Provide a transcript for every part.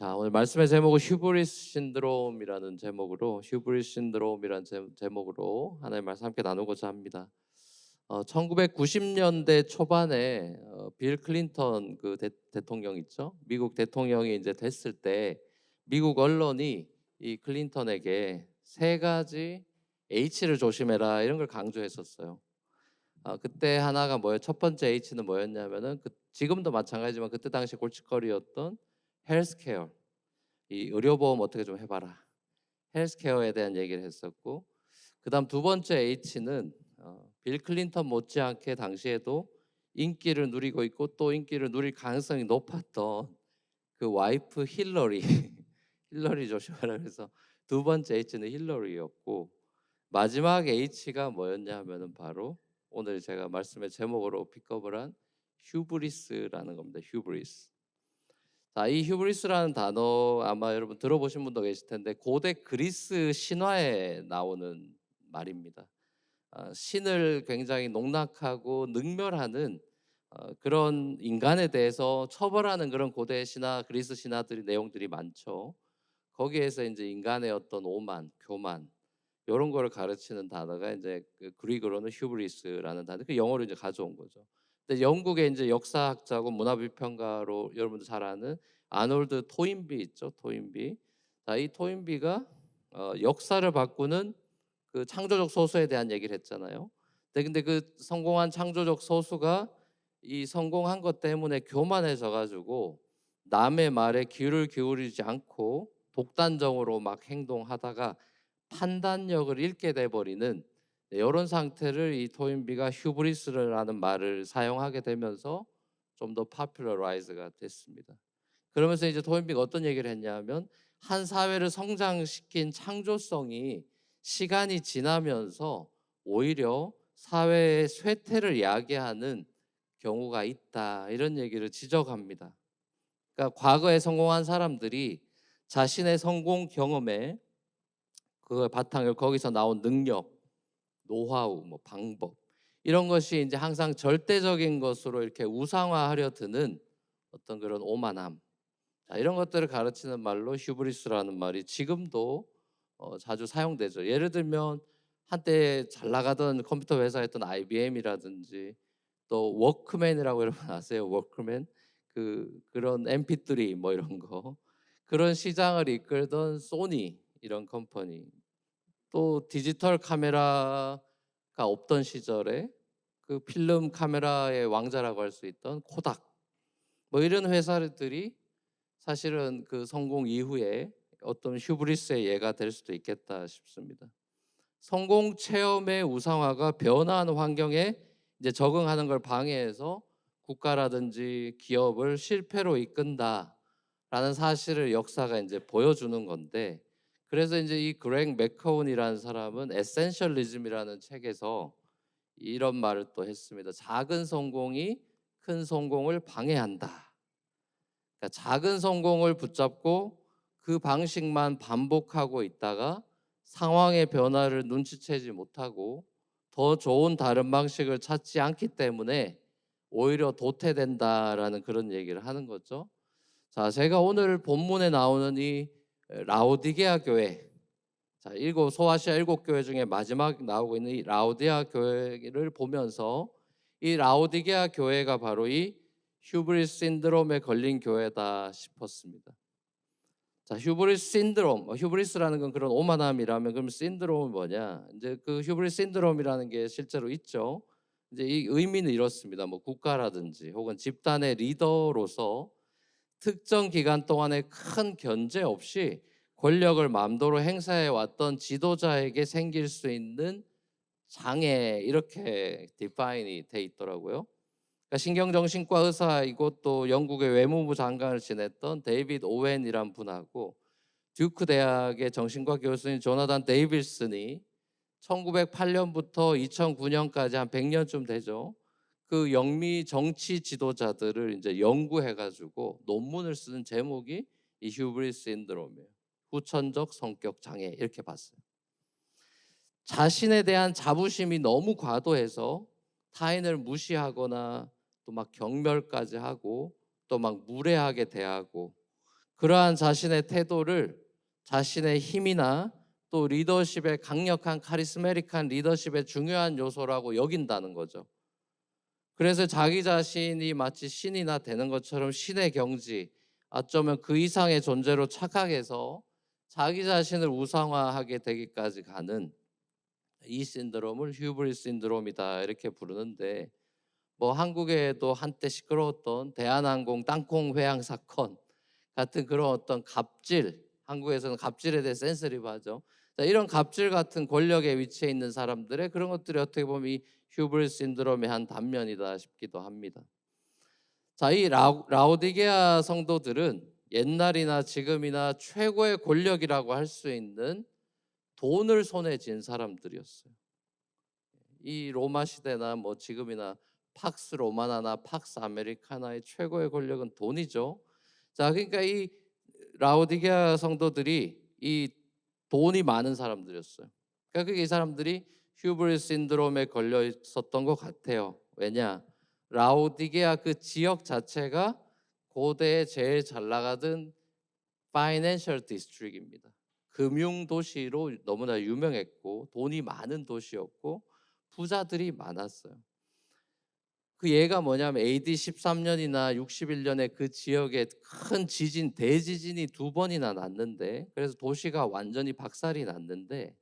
자, 오늘 말씀의 제목은 휴브리스 신드롬이라는 제목으로 하나님 말씀 함께 나누고자 합니다. 1990년대 초반에 빌 클린턴 대통령 있죠? 미국 대통령이 이제 됐을 때 미국 언론이 이 클린턴에게 세 가지 H를 조심해라 이런 걸 강조했었어요. 그때 하나가 뭐예요? 첫 번째 H는 뭐였냐면은 지금도 마찬가지지만 그때 당시 골칫거리였던 헬스케어, 이 의료보험 어떻게 좀 해봐라. 헬스케어에 대한 얘기를 했었고, 그다음 두 번째 H는 빌 클린턴 못지않게 당시에도 인기를 누리고 있고 또 인기를 누릴 가능성이 높았던 그 와이프 힐러리 힐러리 조심하라 그래서 두 번째 H는 힐러리였고, 마지막 H가 뭐였냐 하면은 바로 오늘 제가 말씀의 제목으로 픽업을 한 휴브리스라는 겁니다. 휴브리스. 자, 이 휴브리스라는 단어 아마 여러분 들어보신 분도 계실 텐데 고대 그리스 신화에 나오는 말입니다. 신을 굉장히 농락하고 능멸하는 그런 인간에 대해서 처벌하는 그런 고대 신화, 그리스 신화들이 내용들이 많죠. 거기에서 이제 인간의 어떤 오만, 교만 이런 거를 가르치는 단어가 이제 그 그리스어로는 휴브리스라는 단어, 그 영어로 이제 가져온 거죠. 근데 영국의 이제 역사학자고 문화비평가로 여러분들 잘 아는 아놀드 토인비 있죠, 토인비. 자, 이 토인비가 역사를 바꾸는 그 창조적 소수에 대한 얘기를 했잖아요. 근데 그 성공한 창조적 소수가 이 성공한 것 때문에 교만해져 가지고 남의 말에 귀를 기울이지 않고 독단적으로 막 행동하다가 판단력을 잃게 돼 버리는 이런 상태를 이 토인비가 휴브리스라는 말을 사용하게 되면서 좀 더 파퓰러라이즈가 됐습니다. 그러면서 이제 토인비가 어떤 얘기를 했냐면 한 사회를 성장시킨 창조성이 시간이 지나면서 오히려 사회의 쇠퇴를 야기하는 경우가 있다, 이런 얘기를 지적합니다. 그러니까 과거에 성공한 사람들이 자신의 성공 경험에 그 바탕을 거기서 나온 능력, 노하우, 뭐 방법 이런 것이 이제 항상 절대적인 것으로 이렇게 우상화하려 드는 어떤 그런 오만함, 자, 이런 것들을 가르치는 말로 휴브리스라는 말이 지금도 자주 사용되죠. 예를 들면 한때 잘 나가던 컴퓨터 회사였던 IBM이라든지 또 워크맨이라고 여러분 아세요? 워크맨, 그런 MP3 뭐 이런 거, 그런 시장을 이끌던 소니 이런 컴퍼니, 또 디지털 카메라가 없던 시절에 그 필름 카메라의 왕자라고 할 수 있던 코닥, 뭐 이런 회사들이 사실은 그 성공 이후에 어떤 휴브리스의 예가 될 수도 있겠다 싶습니다. 성공 체험의 우상화가 변화하는 환경에 이제 적응하는 걸 방해해서 국가라든지 기업을 실패로 이끈다라는 사실을 역사가 이제 보여주는 건데, 그래서 이제 이 그렉 맥커운이라는 사람은 에센셜리즘이라는 책에서 이런 말을 또 했습니다. 작은 성공이 큰 성공을 방해한다. 그러니까 작은 성공을 붙잡고 그 방식만 반복하고 있다가 상황의 변화를 눈치채지 못하고 더 좋은 다른 방식을 찾지 않기 때문에 오히려 도태된다라는 그런 얘기를 하는 거죠. 자, 제가 오늘 본문에 나오는 이 라오디게아 교회, 자, 소아시아 7교회 중에 마지막 나오고 있는 이 라오디게아 교회를 보면서 이 라오디게아 교회가 바로 이 휴브리스 신드롬에 걸린 교회다 싶었습니다. 자, 휴브리스 신드롬, 휴브리스라는 건 그런 오만함이라면 그럼 신드롬은 뭐냐? 이제 그 휴브리스 신드롬이라는 게 실제로 있죠. 이제 이 의미는 이렇습니다. 뭐 국가라든지 혹은 집단의 리더로서 특정 기간 동안에 큰 견제 없이 권력을 마음대로 행사해 왔던 지도자에게 생길 수 있는 장애, 이렇게 디파인이 돼 있더라고요. 그러니까 신경정신과 의사이고 또 영국의 외무부 장관을 지냈던 데이비드 오웬이란 분하고 듀크 대학의 정신과 교수인 조나단 데이빌슨이 1908년부터 2009년까지 한 100년쯤 되죠. 그 영미 정치 지도자들을 이제 연구해 가지고 논문을 쓰는 제목이 이 휴브리스 신드롬이에요. 후천적 성격 장애, 이렇게 봤어요. 자신에 대한 자부심이 너무 과도해서 타인을 무시하거나 또 막 경멸까지 하고 또 막 무례하게 대하고 그러한 자신의 태도를 자신의 힘이나 또 리더십의 강력한 카리스메릭한 리더십의 중요한 요소라고 여긴다는 거죠. 그래서 자기 자신이 마치 신이나 되는 것처럼 신의 경지, 어쩌면 그 이상의 존재로 착각해서 자기 자신을 우상화하게 되기까지 가는 이 신드롬을 휴브리스 신드롬이다 이렇게 부르는데, 뭐 한국에도 한때 시끄러웠던 대한항공 땅콩 회항 사건 같은 그런 어떤 갑질, 한국에서는 갑질에 대해 센서리브하죠. 자, 이런 갑질 같은 권력의 위치에 있는 사람들의 그런 것들이 어떻게 보면 이 휴브리스 신드롬의 한 단면이다 싶기도 합니다. 자, 이 라오디게아 성도들은 옛날이나 지금이나 최고의 권력이라고 할 수 있는 돈을 손에 쥔 사람들이었어요. 이 로마 시대나 뭐 지금이나 팍스 로마나나 팍스 아메리카나의 최고의 권력은 돈이죠. 자, 그러니까 이 라오디게아 성도들이 이 돈이 많은 사람들이었어요. 그러니까 이 사람들이 휴브리스 신드롬에 걸려 있었던 것 같아요. 왜냐? 라오디게아 그 지역 자체가 고대에 제일 잘 나가던 파이낸셜 디스트릭입니다. 금융 도시로 너무나 유명했고 돈이 많은 도시였고 부자들이 많았어요. 그 예가 뭐냐면 AD 13년이나 61년에 그 지역에 큰 지진, 대지진이 2번이나 났는데, 그래서 도시가 완전히 박살이 났는데,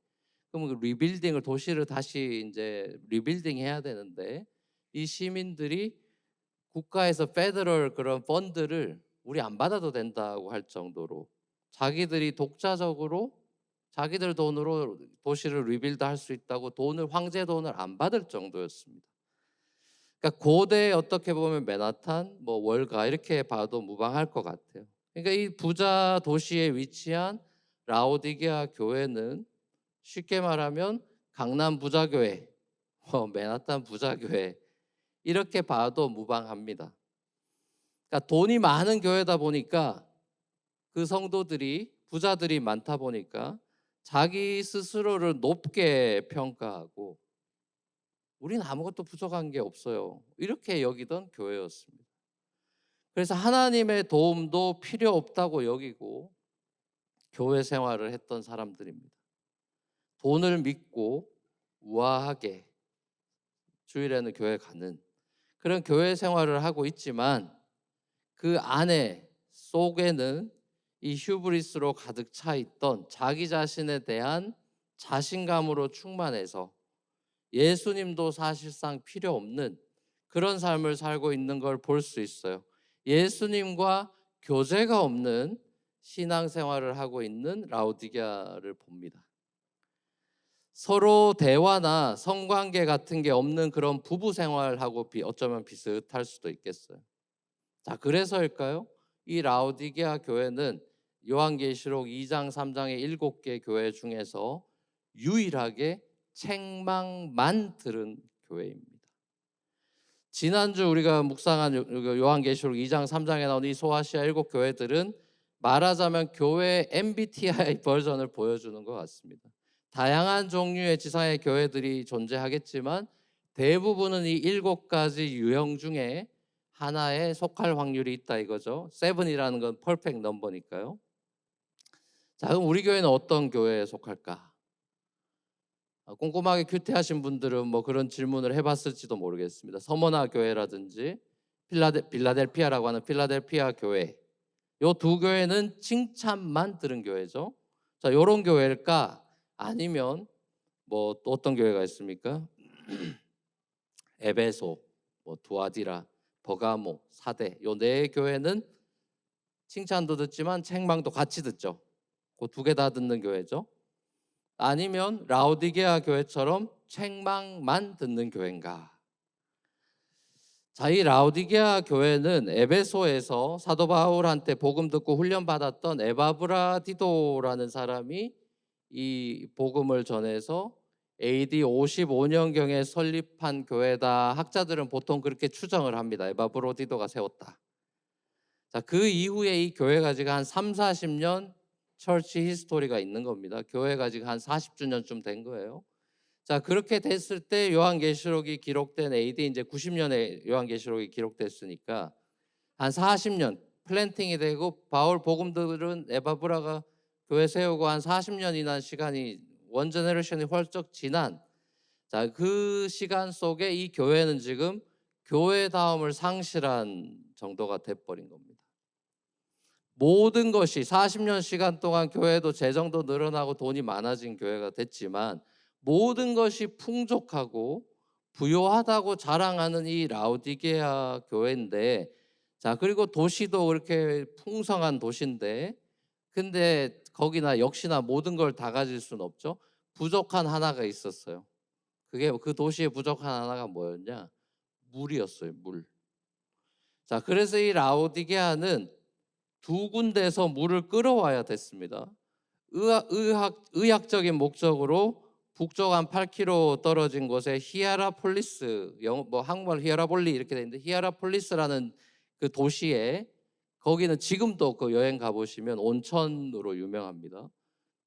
그럼 그 리빌딩을, 도시를 다시 이제 리빌딩 해야 되는데, 이 시민들이 국가에서 페더럴 그런 펀드를 우리 안 받아도 된다고 할 정도로 자기들이 독자적으로 자기들 돈으로 도시를 리빌드 할 수 있다고 돈을, 황제 돈을 안 받을 정도였습니다. 그러니까 고대에 어떻게 보면 맨하탄, 뭐 월가 이렇게 봐도 무방할 것 같아요. 그러니까 이 부자 도시에 위치한 라오디게아 교회는 쉽게 말하면 강남 부자교회, 맨하탄 부자교회 이렇게 봐도 무방합니다. 그러니까 돈이 많은 교회다 보니까 그 성도들이, 부자들이 많다 보니까 자기 스스로를 높게 평가하고 우리는 아무것도 부족한 게 없어요, 이렇게 여기던 교회였습니다. 그래서 하나님의 도움도 필요 없다고 여기고 교회 생활을 했던 사람들입니다. 돈을 믿고 우아하게 주일에는 교회 가는 그런 교회 생활을 하고 있지만, 그 안에 속에는 이 휴브리스로 가득 차 있던 자기 자신에 대한 자신감으로 충만해서 예수님도 사실상 필요 없는 그런 삶을 살고 있는 걸 볼 수 있어요. 예수님과 교제가 없는 신앙생활을 하고 있는 라오디게아를 봅니다. 서로 대화나 성관계 같은 게 없는 그런 부부 생활하고 어쩌면 비슷할 수도 있겠어요. 자, 그래서일까요? 이 라오디게아 교회는 요한계시록 2장 3장의 7개 교회 중에서 유일하게 책망만 들은 교회입니다. 지난주 우리가 묵상한 요한계시록 2장 3장에 나온 이 소아시아 7교회들은 말하자면 교회 MBTI 버전을 보여주는 것 같습니다. 다양한 종류의 지상의 교회들이 존재하겠지만 대부분은 이 7가지 유형 중에 하나에 속할 확률이 있다 이거죠. 7이라는 건 퍼펙트 넘버니까요. 자, 그럼 우리 교회는 어떤 교회에 속할까? 꼼꼼하게 큐티하신 분들은 뭐 그런 질문을 해봤을지도 모르겠습니다. 서머나 교회라든지 빌라델피아라고 하는 필라델피아 교회, 요 두 교회는 칭찬만 들은 교회죠. 자, 요런 교회일까? 아니면 뭐 또 어떤 교회가 있습니까? 에베소, 뭐 두아디라, 버가모, 사대, 요 네 교회는 칭찬도 듣지만 책망도 같이 듣죠. 그 두 개 다 듣는 교회죠. 아니면 라오디게아 교회처럼 책망만 듣는 교회인가? 자, 이 라오디게아 교회는 에베소에서 사도 바울한테 복음 듣고 훈련받았던 에바브라디도라는 사람이 이 복음을 전해서 AD 55년경에 설립한 교회다. 학자들은 보통 그렇게 추정을 합니다. 에바브로디도가 세웠다. 자, 그 이후에 이 교회가 지금 한 3, 40년 철치 히스토리가 있는 겁니다. 교회가 지금 한 40주년쯤 된 거예요. 자, 그렇게 됐을 때 요한계시록이 기록된 AD 이제 90년에 요한계시록이 기록됐으니까 한 40년, 플랜팅이 되고 바울 복음들은 에바브라가 교회 세우고 한 40년이나 시간이 원 제너레이션이 훌쩍 지난 그 시간 속에 이 교회는 지금 교회다움을 상실한 정도가 돼버린 겁니다. 모든 것이 40년 시간 동안 교회도 재정도 늘어나고 돈이 많아진 교회가 됐지만 모든 것이 풍족하고 부요하다고 자랑하는 이 라오디게아 교회인데 그리고 도시도 그렇게 풍성한 도시인데 근데 거기나 역시나 모든 걸 다 가질 수는 없죠. 부족한 하나가 있었어요. 그게 그 도시의 부족한 하나가 뭐였냐? 물이었어요. 물. 그래서 이 라오디게아는 두 군데에서 물을 끌어와야 됐습니다. 의학적인 목적으로 북쪽 한 8km 떨어진 곳에 히에라폴리스, 한국말 히에라볼리 이렇게 돼 있는데 히에라폴리스라는 그 도시에 거기는 지금도 그 여행 가보시면 온천으로 유명합니다.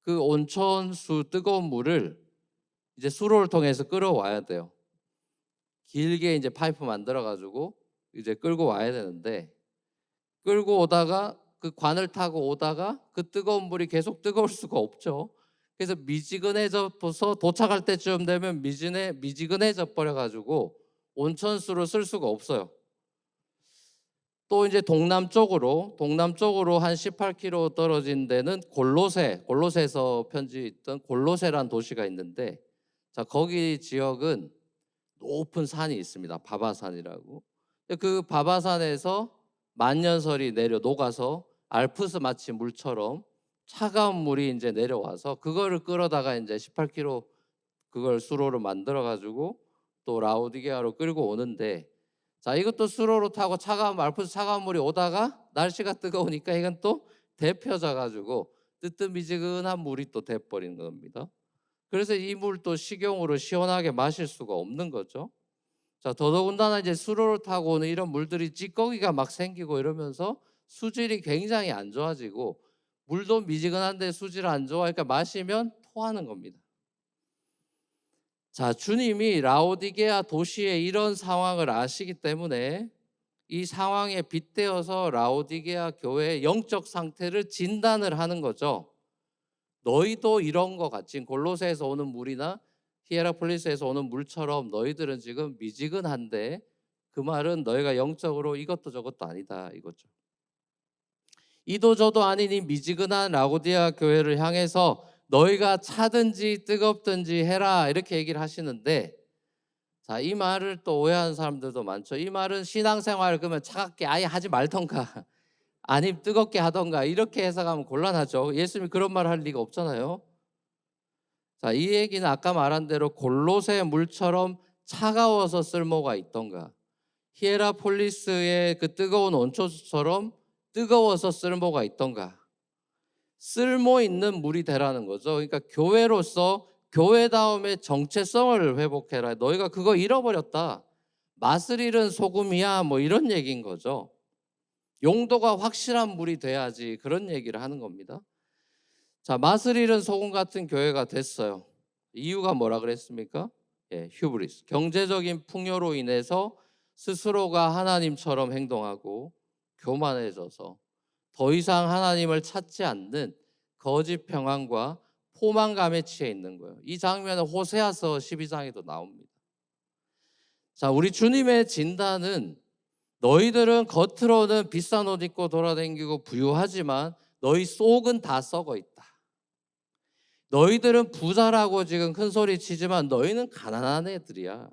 그 온천수 뜨거운 물을 이제 수로를 통해서 끌어와야 돼요. 길게 이제 파이프 만들어 가지고 이제 끌고 와야 되는데 끌고 오다가 그 관을 타고 오다가 그 뜨거운 물이 계속 뜨거울 수가 없죠. 그래서 미지근해져서 도착할 때쯤 되면 미지근해져 버려 가지고 온천수를 쓸 수가 없어요. 또 이제 동남쪽으로 한 18km 떨어진 데는 골로새에서 편지했던 골로새란 도시가 있는데 거기 지역은 높은 산이 있습니다. 바바산이라고. 그 바바산에서 만년설이 내려 녹아서 알프스 마치 물처럼 차가운 물이 이제 내려와서 그거를 끌어다가 이제 18km 그걸 수로로 만들어 가지고 또 라오디게아로 끌고 오는데 이것도 수로로 타고 알프스 차가운 물이 오다가 날씨가 뜨거우니까 이건 또 데펴져 가지고 뜨뜻미지근한 물이 또 돼버린 겁니다. 그래서 이 물도 식용으로 시원하게 마실 수가 없는 거죠. 더더군다나 이제 수로를 타고 오는 이런 물들이 찌꺼기가 막 생기고 이러면서 수질이 굉장히 안 좋아지고 물도 미지근한데 수질 안 좋아하니까 마시면 토하는 겁니다. 주님이 라오디게아 도시의 이런 상황을 아시기 때문에 이 상황에 빗대어서 라오디게아 교회의 영적 상태를 진단을 하는 거죠. 너희도 이런 것 같이 골로새에서 오는 물이나 히에라폴리스에서 오는 물처럼 너희들은 지금 미지근한데 그 말은 너희가 영적으로 이것도 저것도 아니다 이거죠. 이도저도 아닌 이 미지근한 라오디게아 교회를 향해서 너희가 차든지 뜨겁든지 해라 이렇게 얘기를 하시는데 이 말을 또 오해하는 사람들도 많죠. 이 말은 신앙생활 그러면 차갑게 아예 하지 말던가 아니면 뜨겁게 하던가 이렇게 해석하면 곤란하죠. 예수님이 그런 말 할 리가 없잖아요. 이 얘기는 아까 말한 대로 골로새 물처럼 차가워서 쓸모가 있던가 히에라폴리스의 그 뜨거운 온초수처럼 뜨거워서 쓸모가 있던가 쓸모 있는 물이 되라는 거죠. 그러니까 교회로서 교회다움의 정체성을 회복해라. 너희가 그거 잃어버렸다. 맛을 잃은 소금이야 뭐 이런 얘기인 거죠. 용도가 확실한 물이 돼야지 그런 얘기를 하는 겁니다. 맛을 잃은 소금 같은 교회가 됐어요. 이유가 뭐라 그랬습니까? 휴브리스. 경제적인 풍요로 인해서 스스로가 하나님처럼 행동하고 교만해져서 더 이상 하나님을 찾지 않는 거짓 평안과 포만감에 취해 있는 거예요. 이 장면은 호세아서 12장에도 나옵니다. 우리 주님의 진단은 너희들은 겉으로는 비싼 옷 입고 돌아다니고 부유하지만 너희 속은 다 썩어 있다. 너희들은 부자라고 지금 큰 소리 치지만 너희는 가난한 애들이야.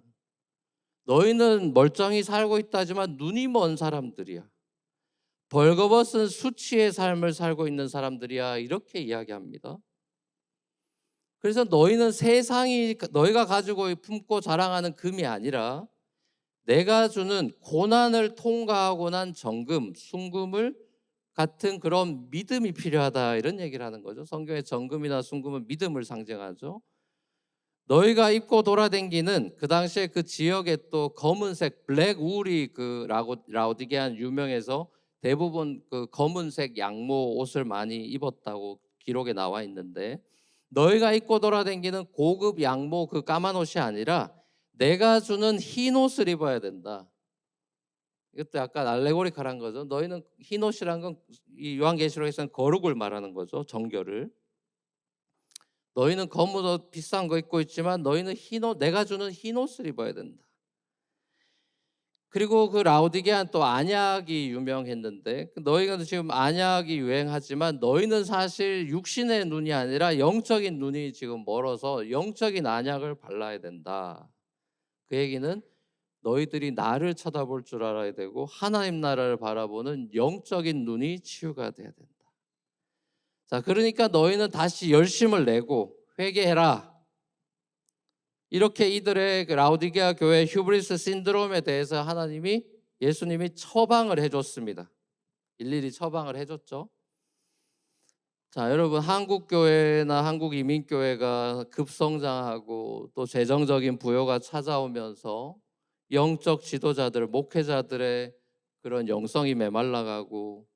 너희는 멀쩡히 살고 있다지만 눈이 먼 사람들이야. 벌거벗은 수치의 삶을 살고 있는 사람들이야. 이렇게 이야기합니다. 그래서 너희는 세상이 너희가 가지고 품고 자랑하는 금이 아니라 내가 주는 고난을 통과하고 난 정금, 순금을 같은 그런 믿음이 필요하다 이런 얘기를 하는 거죠. 성경의 정금이나 순금은 믿음을 상징하죠. 너희가 입고 돌아다니는 그 당시에 그 지역에 또 검은색 블랙 울이 그 라오디게아는 유명해서 대부분 그 검은색 양모 옷을 많이 입었다고 기록에 나와 있는데 너희가 입고 돌아다니는 고급 양모 그 까만 옷이 아니라 내가 주는 흰 옷을 입어야 된다. 이것도 약간 알레고리컬한 거죠. 너희는 흰옷이란 건 이 요한계시록에서는 거룩을 말하는 거죠. 정결을. 너희는 검은 옷 비싼 거 입고 있지만 너희는 흰옷, 내가 주는 흰옷을 입어야 된다. 그리고 그 라오디게아는 또 안약이 유명했는데 너희가 지금 안약이 유행하지만 너희는 사실 육신의 눈이 아니라 영적인 눈이 지금 멀어서 영적인 안약을 발라야 된다. 그 얘기는 너희들이 나를 쳐다볼 줄 알아야 되고 하나님 나라를 바라보는 영적인 눈이 치유가 돼야 된다. 자, 그러니까 너희는 다시 열심을 내고 회개해라. 이렇게 이들의 그 라오디게아 교회 휴브리스 신드롬에 대해서 예수님이 처방을 해줬습니다. 일일이 처방을 해줬죠. 자, 여러분, 한국 교회나 한국 이민교회가 급성장하고 또 재정적인 부요가 찾아오면서 영적 지도자들, 목회자들의 그런 영성이 메말라가고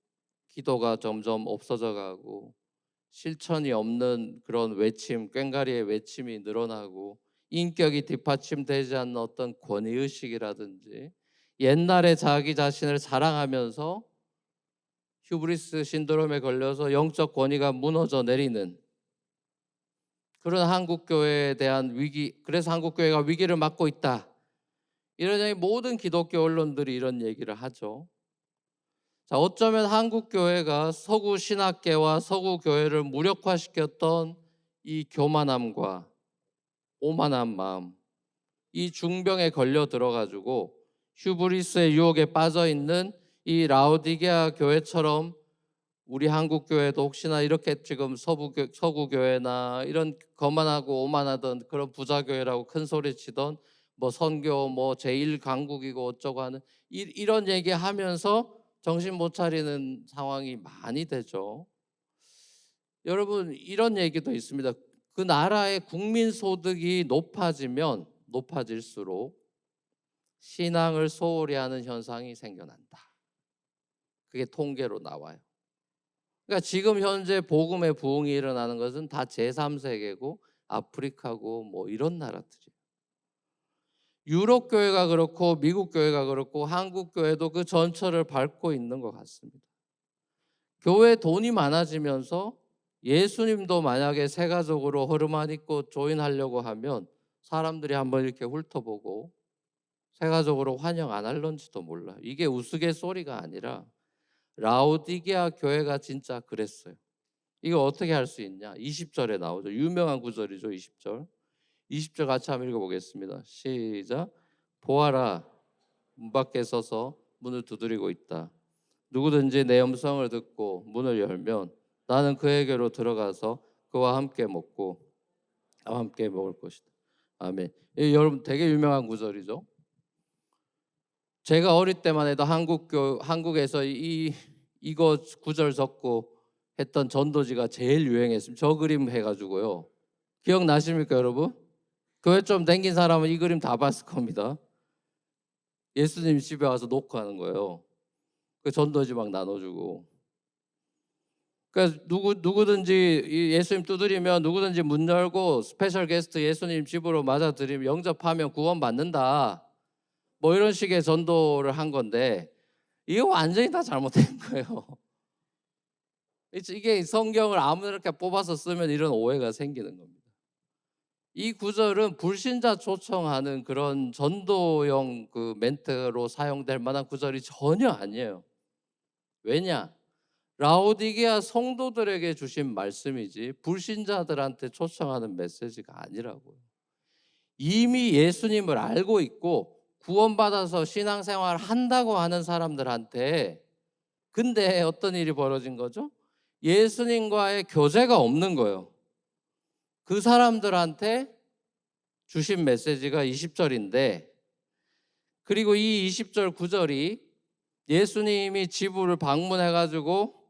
기도가 점점 없어져가고 실천이 없는 그런 외침, 꽹가리의 외침이 늘어나고 인격이 뒷받침되지 않는 어떤 권위의식이라든지 옛날에 자기 자신을 자랑하면서 휴브리스 신드롬에 걸려서 영적 권위가 무너져 내리는 그런 한국교회에 대한 위기, 그래서 한국교회가 위기를 맞고 있다. 이런 모든 기독교 언론들이 이런 얘기를 하죠. 자, 어쩌면 한국교회가 서구 신학계와 서구 교회를 무력화시켰던 이 교만함과 오만한 마음, 이 중병에 걸려 들어가지고 휴브리스의 유혹에 빠져 있는 이 라오디게아 교회처럼 우리 한국 교회도 혹시나 이렇게 지금 서구 교회나 이런 거만하고 오만하던 그런 부자 교회라고 큰 소리 치던 뭐 선교 뭐 제1 강국이고 어쩌고 하는 이런 얘기하면서 정신 못 차리는 상황이 많이 되죠. 여러분, 이런 얘기도 있습니다. 그 나라의 국민 소득이 높아질수록 신앙을 소홀히 하는 현상이 생겨난다. 그게 통계로 나와요. 그러니까 지금 현재 복음의 부흥이 일어나는 것은 다 제3세계고 아프리카고 뭐 이런 나라들이에요. 유럽 교회가 그렇고 미국 교회가 그렇고 한국 교회도 그 전철을 밟고 있는 것 같습니다. 교회 돈이 많아지면서 예수님도 만약에 세가족으로 허름한 입고 조인하려고 하면 사람들이 한번 이렇게 훑어보고 세가족으로 환영 안 할런지도 몰라요. 이게 우스갯소리가 아니라 라오디게아 교회가 진짜 그랬어요. 이거 어떻게 할 수 있냐? 20절에 나오죠. 유명한 구절이죠. 20절. 20절 같이 한번 읽어보겠습니다. 시작. 보아라, 문 밖에 서서 문을 두드리고 있다. 누구든지 내 음성을 듣고 문을 열면 나는 그에게로 들어가서 그와 함께 먹고 나와 함께 먹을 것이다. 아멘. 여러분 되게 유명한 구절이죠. 제가 어릴 때만 해도 한국에서 이거 구절 적고 했던 전도지가 제일 유행했습니다. 저 그림 해가지고요. 기억나십니까, 여러분? 교회 좀 댕긴 사람은 이 그림 다 봤을 겁니다. 예수님 집에 와서 녹화하는 거예요. 그 전도지 막 나눠주고. 그러니까 누구든지 예수님 두드리면 누구든지 문 열고 스페셜 게스트 예수님 집으로 맞아들이면 영접하면 구원 받는다. 뭐 이런 식의 전도를 한 건데 이게 완전히 다 잘못된 거예요. 이게 성경을 아무렇게 뽑아서 쓰면 이런 오해가 생기는 겁니다. 이 구절은 불신자 초청하는 그런 전도용 그 멘트로 사용될 만한 구절이 전혀 아니에요. 왜냐? 라오디게아 성도들에게 주신 말씀이지 불신자들한테 초청하는 메시지가 아니라고요. 이미 예수님을 알고 있고 구원받아서 신앙생활을 한다고 하는 사람들한테 근데 어떤 일이 벌어진 거죠? 예수님과의 교제가 없는 거예요. 그 사람들한테 주신 메시지가 20절인데 그리고 이 20절 9절이 예수님이 집을 방문해가지고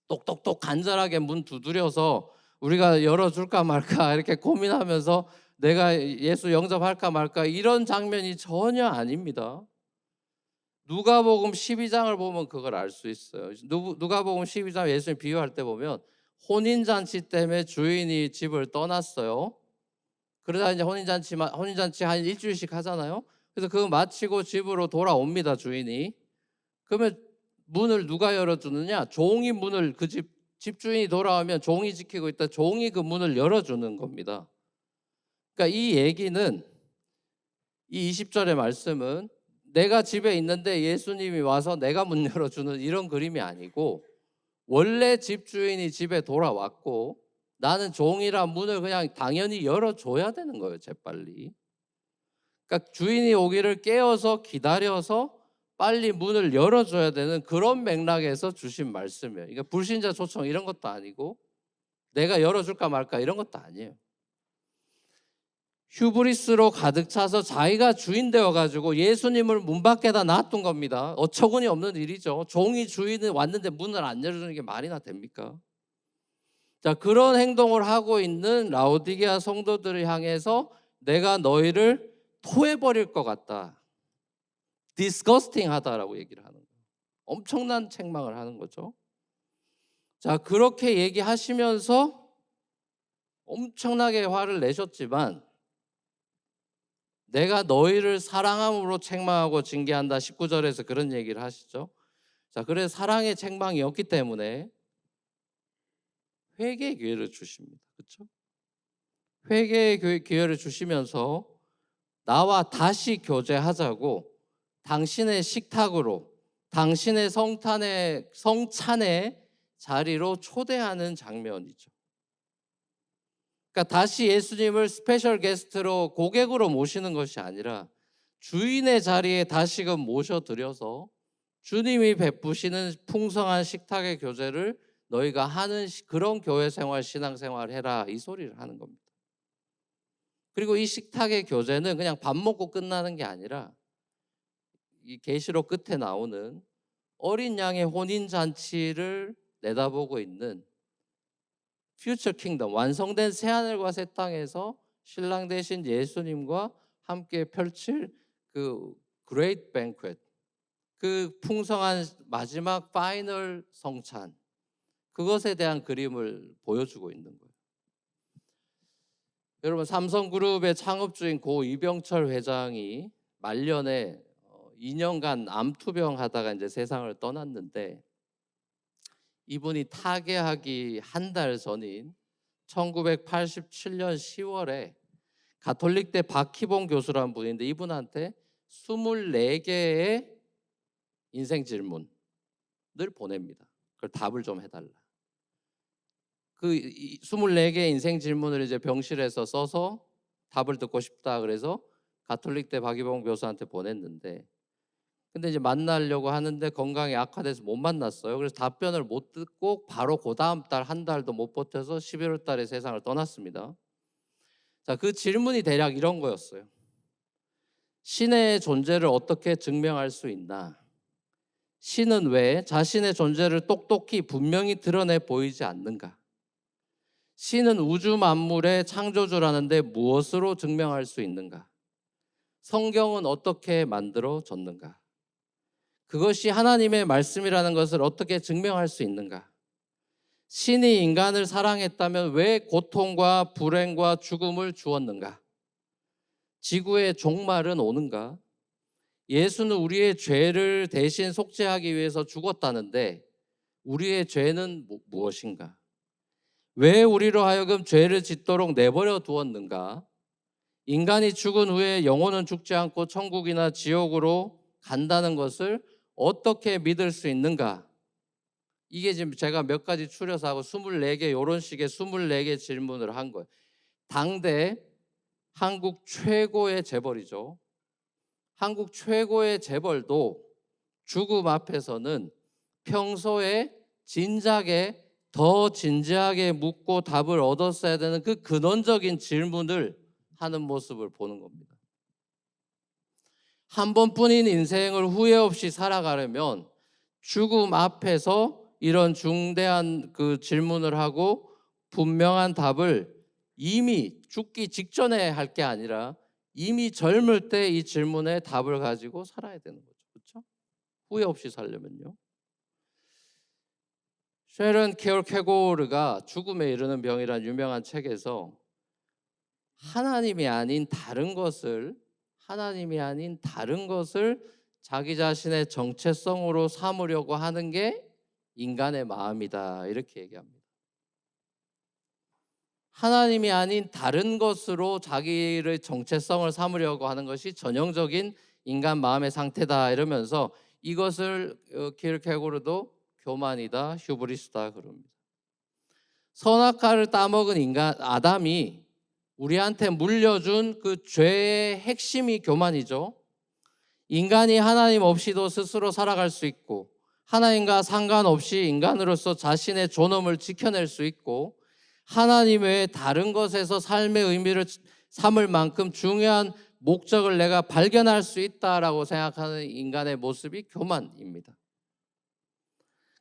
똑똑똑 간절하게 문 두드려서 우리가 열어줄까 말까 이렇게 고민하면서 내가 예수 영접할까 말까 이런 장면이 전혀 아닙니다. 누가복음 12장을 보면 그걸 알 수 있어요. 누가복음 12장 예수님 비유할 때 보면 혼인잔치 때문에 주인이 집을 떠났어요. 그러다 이제 혼인잔치 한 일주일씩 하잖아요. 그래서 그거 마치고 집으로 돌아옵니다, 주인이. 그러면 문을 누가 열어주느냐? 종이 문을, 그 집주인이 돌아오면 종이 지키고 있다. 종이 그 문을 열어주는 겁니다. 그러니까 이 얘기는, 이 20절의 말씀은 내가 집에 있는데 예수님이 와서 내가 문 열어주는 이런 그림이 아니고, 원래 집주인이 집에 돌아왔고 나는 종이라 문을 그냥 당연히 열어줘야 되는 거예요, 재빨리. 그러니까 주인이 오기를 깨어서 기다려서 빨리 문을 열어줘야 되는 그런 맥락에서 주신 말씀이에요. 그러니까 불신자 초청 이런 것도 아니고 내가 열어줄까 말까 이런 것도 아니에요. 휴브리스로 가득 차서 자기가 주인 되어가지고 예수님을 문 밖에다 놔둔 겁니다. 어처구니 없는 일이죠. 종이 주인이 왔는데 문을 안 열어주는 게 말이나 됩니까? 자, 그런 행동을 하고 있는 라오디게아 성도들을 향해서 내가 너희를 토해버릴 것 같다, disgusting 하다라고 얘기를 하는 거예요. 엄청난 책망을 하는 거죠. 자, 그렇게 얘기하시면서 엄청나게 화를 내셨지만 내가 너희를 사랑함으로 책망하고 징계한다, 19절에서 그런 얘기를 하시죠. 자, 그래서 사랑의 책망이었기 때문에 회개의 기회를 주십니다. 그렇죠? 회개의 기회를 주시면서 나와 다시 교제하자고 당신의 식탁으로, 당신의 성찬의 자리로 초대하는 장면이죠. 그러니까 다시 예수님을 스페셜 게스트로, 고객으로 모시는 것이 아니라 주인의 자리에 다시금 모셔드려서 주님이 베푸시는 풍성한 식탁의 교제를 너희가 하는 그런 교회 생활, 신앙 생활 해라, 이 소리를 하는 겁니다. 그리고 이 식탁의 교제는 그냥 밥 먹고 끝나는 게 아니라 이 계시록 끝에 나오는 어린 양의 혼인 잔치를 내다보고 있는 퓨처 킹덤, 완성된 새하늘과 새 땅에서 신랑 되신 예수님과 함께 펼칠 그 그레이트 뱅퀘트, 그 풍성한 마지막 파이널 성찬, 그것에 대한 그림을 보여주고 있는 거예요. 여러분, 삼성그룹의 창업주인 고 이병철 회장이 말년에 2년간 암투병 하다가 이제 세상을 떠났는데, 이분이 타계하기 한 달 전인 1987년 10월에 가톨릭대 박희봉 교수라는 분인데, 이분한테 24개의 인생 질문을 보냅니다. 그걸 답을 좀 해달라. 그 24개의 인생 질문을 이제 병실에서 써서 답을 듣고 싶다 그래서 가톨릭대 박희봉 교수한테 보냈는데, 근데 이제 만나려고 하는데 건강이 악화돼서 못 만났어요. 그래서 답변을 못 듣고 바로 그 다음 달 한 달도 못 버텨서 11월 달에 세상을 떠났습니다. 자, 그 질문이 대략 이런 거였어요. 신의 존재를 어떻게 증명할 수 있나? 신은 왜 자신의 존재를 똑똑히 분명히 드러내 보이지 않는가? 신은 우주 만물의 창조주라는데 무엇으로 증명할 수 있는가? 성경은 어떻게 만들어졌는가? 그것이 하나님의 말씀이라는 것을 어떻게 증명할 수 있는가? 신이 인간을 사랑했다면 왜 고통과 불행과 죽음을 주었는가? 지구의 종말은 오는가? 예수는 우리의 죄를 대신 속죄하기 위해서 죽었다는데 우리의 죄는 무엇인가? 왜 우리로 하여금 죄를 짓도록 내버려 두었는가? 인간이 죽은 후에 영혼은 죽지 않고 천국이나 지옥으로 간다는 것을 어떻게 믿을 수 있는가? 이게 지금 제가 몇 가지 추려서 하고 24개, 이런 식의 24개 질문을 한 거예요. 당대 한국 최고의 재벌이죠. 한국 최고의 재벌도 죽음 앞에서는 평소에 진작에 더 진지하게 묻고 답을 얻었어야 되는 그 근원적인 질문을 하는 모습을 보는 겁니다. 한 번뿐인 인생을 후회 없이 살아가려면 죽음 앞에서 이런 중대한 그 질문을 하고 분명한 답을 이미 죽기 직전에 할 게 아니라 이미 젊을 때 이 질문에 답을 가지고 살아야 되는 거죠. 그렇죠? 후회 없이 살려면요. 쉐런 케어케고르가 죽음에 이르는 병이라는 유명한 책에서 하나님이 아닌 다른 것을 하나님이 아닌 다른 것을 자기 자신의 정체성으로 삼으려고 하는 게 인간의 마음이다, 이렇게 얘기합니다. 하나님이 아닌 다른 것으로 자기의 정체성을 삼으려고 하는 것이 전형적인 인간 마음의 상태다, 이러면서 이것을 키르케고르도 교만이다, 휴브리스다 그럽니다. 선악과를 따먹은 인간 아담이 우리한테 물려준 그 죄의 핵심이 교만이죠. 인간이 하나님 없이도 스스로 살아갈 수 있고, 하나님과 상관없이 인간으로서 자신의 존엄을 지켜낼 수 있고, 하나님 외에 다른 것에서 삶의 의미를 삼을 만큼 중요한 목적을 내가 발견할 수 있다라고 생각하는 인간의 모습이 교만입니다.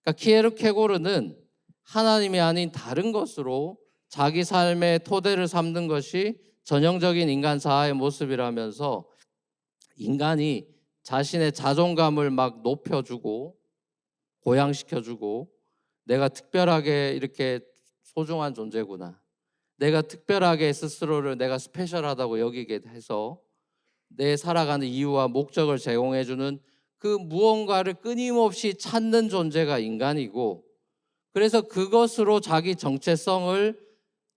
그러니까 키에르케고르는 하나님이 아닌 다른 것으로 자기 삶의 토대를 삼는 것이 전형적인 인간 자아의 모습이라면서 인간이 자신의 자존감을 막 높여주고 고양시켜주고, 내가 특별하게 이렇게 소중한 존재구나, 내가 특별하게 스스로를 내가 스페셜하다고 여기게 해서 내 살아가는 이유와 목적을 제공해주는 그 무언가를 끊임없이 찾는 존재가 인간이고, 그래서 그것으로 자기 정체성을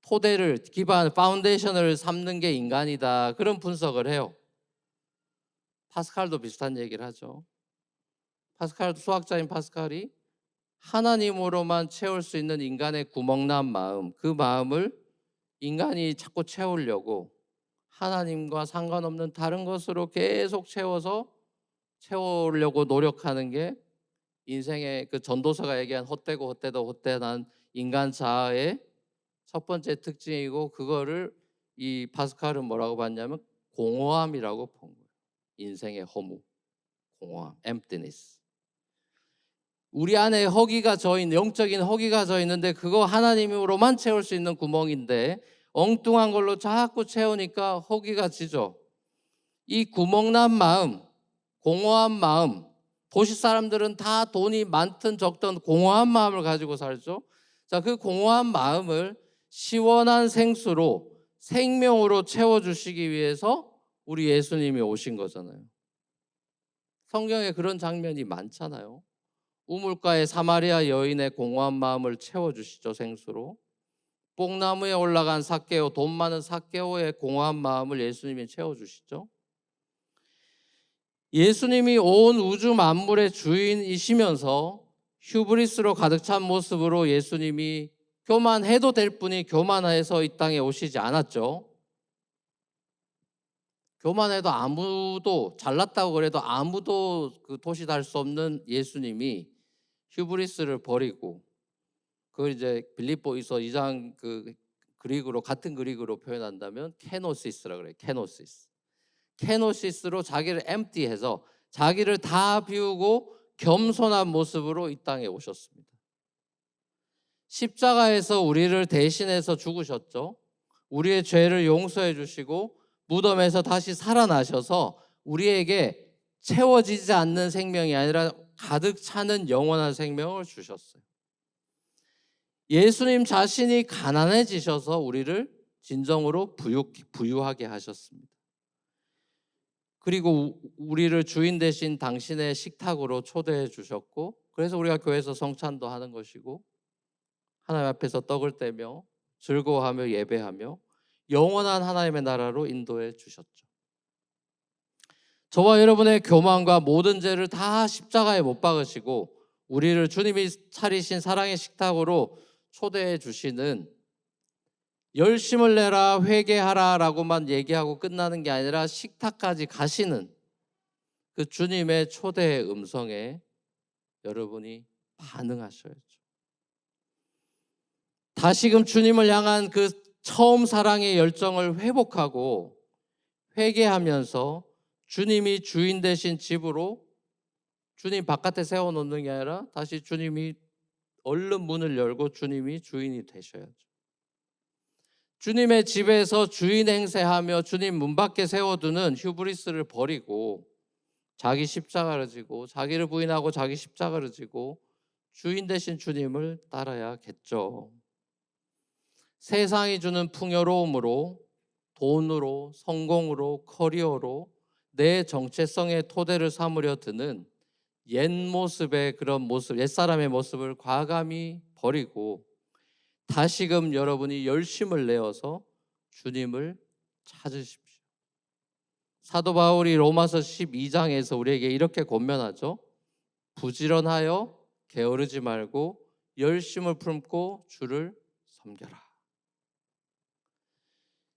토대를 기반 파운데이션을 삼는 게 인간이다, 그런 분석을 해요. 파스칼도 비슷한 얘기를 하죠. 파스칼도, 수학자인 파스칼이 하나님으로만 채울 수 있는 인간의 구멍난 마음, 그 마음을 인간이 자꾸 채우려고 하나님과 상관없는 다른 것으로 계속 채우려고 노력하는 게 인생의 그 전도서가 얘기한 헛되고 헛되도 헛되난 인간 자아의 첫 번째 특징이고, 그거를 이 파스칼은 뭐라고 봤냐면 공허함이라고 본 거예요. 인생의 허무, 공허함, emptiness. 우리 안에 허기가 져 있는, 영적인 허기가 져 있는데 그거 하나님으로만 채울 수 있는 구멍인데 엉뚱한 걸로 자꾸 채우니까 허기가 지죠. 이 구멍난 마음, 공허한 마음, 도시 사람들은 다 돈이 많든 적든 공허한 마음을 가지고 살죠. 자, 그 공허한 마음을 시원한 생수로, 생명으로 채워주시기 위해서 우리 예수님이 오신 거잖아요. 성경에 그런 장면이 많잖아요. 우물가의 사마리아 여인의 공허한 마음을 채워주시죠, 생수로. 뽕나무에 올라간 삭개오, 돈 많은 삭개오의 공허한 마음을 예수님이 채워주시죠. 예수님이 온 우주 만물의 주인이시면서 휴브리스로 가득 찬 모습으로 예수님이 교만해도 될 분이 교만해서 이 땅에 오시지 않았죠. 교만해도 아무도, 잘났다고 그래도 아무도 그 도시달 수 없는 예수님이 휴브리스를 버리고, 그걸 이제 빌립보이서 2장 그 그릭으로, 같은 그릭으로 표현한다면 케노시스라 그래요. 케노시스로 자기를 엠티해서 자기를 다 비우고 겸손한 모습으로 이 땅에 오셨습니다. 십자가에서 우리를 대신해서 죽으셨죠. 우리의 죄를 용서해 주시고 무덤에서 다시 살아나셔서 우리에게 채워지지 않는 생명이 아니라 가득 차는 영원한 생명을 주셨어요. 예수님 자신이 가난해지셔서 우리를 진정으로 부유하게 하셨습니다. 그리고 우리를 주인 되신 당신의 식탁으로 초대해 주셨고, 그래서 우리가 교회에서 성찬도 하는 것이고 하나님 앞에서 떡을 떼며 즐거워하며 예배하며 영원한 하나님의 나라로 인도해 주셨죠. 저와 여러분의 교만과 모든 죄를 다 십자가에 못 박으시고 우리를 주님이 차리신 사랑의 식탁으로 초대해 주시는, 열심을 내라 회개하라 라고만 얘기하고 끝나는 게 아니라 식탁까지 가시는 그 주님의 초대의 음성에 여러분이 반응하셔야죠. 다시금 주님을 향한 그 처음 사랑의 열정을 회복하고 회개하면서 주님이 주인 되신 집으로, 주님 바깥에 세워놓는 게 아니라 다시 주님이 얼른 문을 열고 주님이 주인이 되셔야죠. 주님의 집에서 주인 행세하며 주님 문 밖에 세워두는 휴브리스를 버리고 자기 십자가를 지고, 자기를 부인하고 자기 십자가를 지고 주인 되신 주님을 따라야겠죠. 세상이 주는 풍요로움으로, 돈으로, 성공으로, 커리어로 내 정체성의 토대를 삼으려 드는 옛 모습의 그런 모습, 옛사람의 모습을 과감히 버리고 다시금 여러분이 열심을 내어서 주님을 찾으십시오. 사도 바울이 로마서 12장에서 우리에게 이렇게 권면하죠. 부지런하여 게으르지 말고 열심을 품고 주를 섬겨라.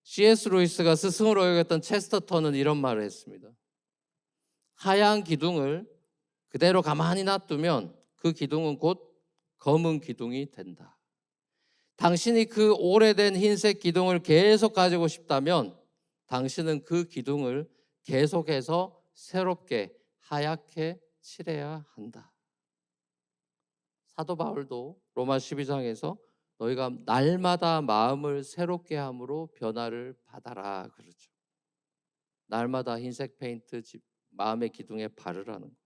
C.S. 루이스가 스승으로 여겼던 체스터턴은 이런 말을 했습니다. 하얀 기둥을 그대로 가만히 놔두면 그 기둥은 곧 검은 기둥이 된다. 당신이 그 오래된 흰색 기둥을 계속 가지고 싶다면 당신은 그 기둥을 계속해서 새롭게 하얗게 칠해야 한다. 사도 바울도 로마 12장에서 너희가 날마다 마음을 새롭게 함으로 변화를 받아라 그러죠. 날마다 흰색 페인트 마음의 기둥에 바르라는 거예요.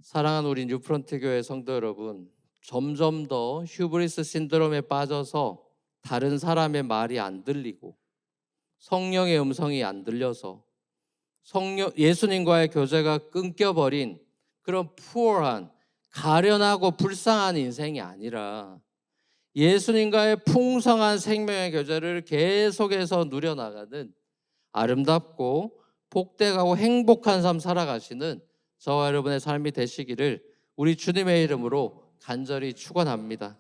사랑하는 우리 뉴프런트 교회 성도 여러분, 점점 더 휴브리스 신드롬에 빠져서 다른 사람의 말이 안 들리고 성령의 음성이 안 들려서 예수님과의 교제가 끊겨버린 그런 푸어한 가련하고 불쌍한 인생이 아니라 예수님과의 풍성한 생명의 교제를 계속해서 누려나가는 아름답고 복되고 행복한 삶 살아가시는 저와 여러분의 삶이 되시기를 우리 주님의 이름으로 간절히 축원합니다.